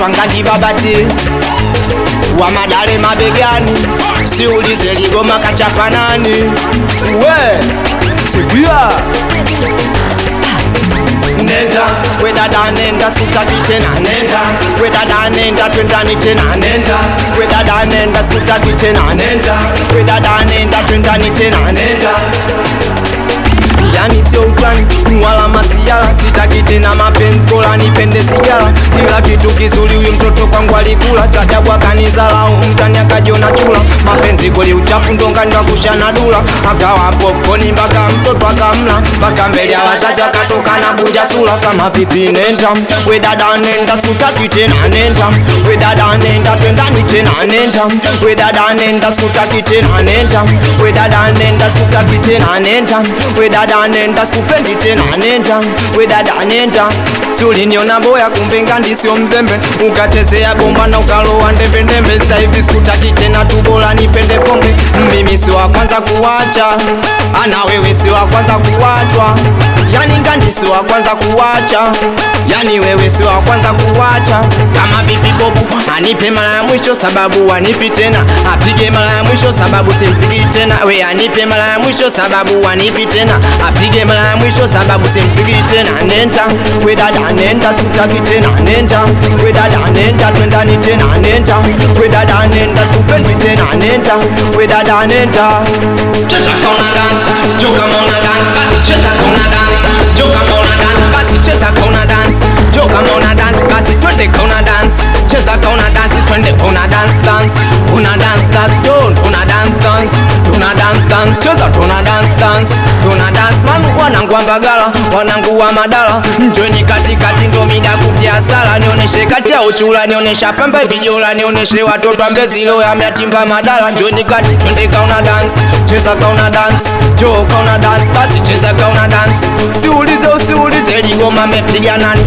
naitwanga Ndibabati wa madale mabegani, siulize ligoma kachapa nani. We sikia nenda, we dada nenda, sikutaki tena nenda, we dada nenda, twendani tena nenda, we dada nenda, sikutaki tena nenda, we dada nenda, twendani tena nenda. Yani sio utani wala masiala, sitaki tena mapenzi, bora nipende sigara. Kila kitu kizuri huyu mtoto kwangu alikula, chajabu akanizarau, mtani akajiona chula. Mapenzi kweli uchafu ndonga ndo kushana dula, akawa popcorn mpaka mtoto akamla, mpaka mbele ya wazazi akatoka na buja sura. Kama vipi nenda, we dada nenda, sikutaki tena nenda, we dada nenda, twendani tena nenda, we dada nenda, sikutaki tena nenda, we dada nenda, sikutaki tena nenda, we dada nenda, sikupendi tena nenda, we dada nenda. Suli niona boya kumbenga ndisio mzembe, ukachezea bomba na ukaloa ndembe ndembe. Sasa hivi sikutaki tena tu, bora nipende pombe. Mimi si wa kwanza kuacha, ana wewe si wa kwanza kuachwa. Yani ngandi si wa kwanza kuacha, yani wewe si wa kwanza kuacha. Kama bibi bobu anipe mara ya mwisho, sababu anipi tena, apige mara ya mwisho, sababu simpigi tena. We anipe mara ya mwisho, sababu anipi tena, apige mara ya mwisho, sababu simpigi tena. Nenda, we dada nenda, sikutaki tena nenda, we dada nenda, twendani tena nenda, we dada nenda, sikupendi tena nenda, we dada nenda. Cheza kona dance, joka mona dance, basi cheza kona dance, joka mona dance, basi cheza kona dance, joka mona dance, basi twende kona dance, cheza kona dance, twende kona dance dance, una dance dance, don't una dance dance, una dance dance, cheza tuna dance dance, tuna dance man. Wanangu wa Mbagala, wanangu wa Madala, njoni katikati ndo mida kutia sala. Nioneshe kati ya uchula, nionesha pembe vijola, nioneshe watoto Mbezi lo ya miatimba Madala. Njoni kati twende kauna dance, cheza kauna dance, jo kauna dance, basi cheza kauna dance. Usiulize ligoma mepiga nani,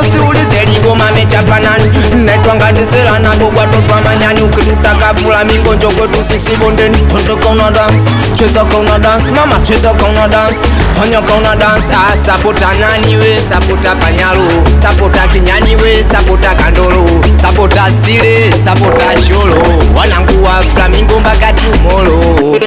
usiulize ligoma mechapa nani. Naitwanga Ndisela na bogwa toto manyani, ukitutaka fula mikonjo kwetu sisi bondeni. Twende kauna dance, cheza kauna dance, mama cheza kauna dance, fanya kauna dance. Ah, sapota nani we, sapota Kanyalo, sapota Kinyani we, sapota Kandolo, sapota Sile, sapota Sholo, wanangu wa Flamingo mpaka Tumolo.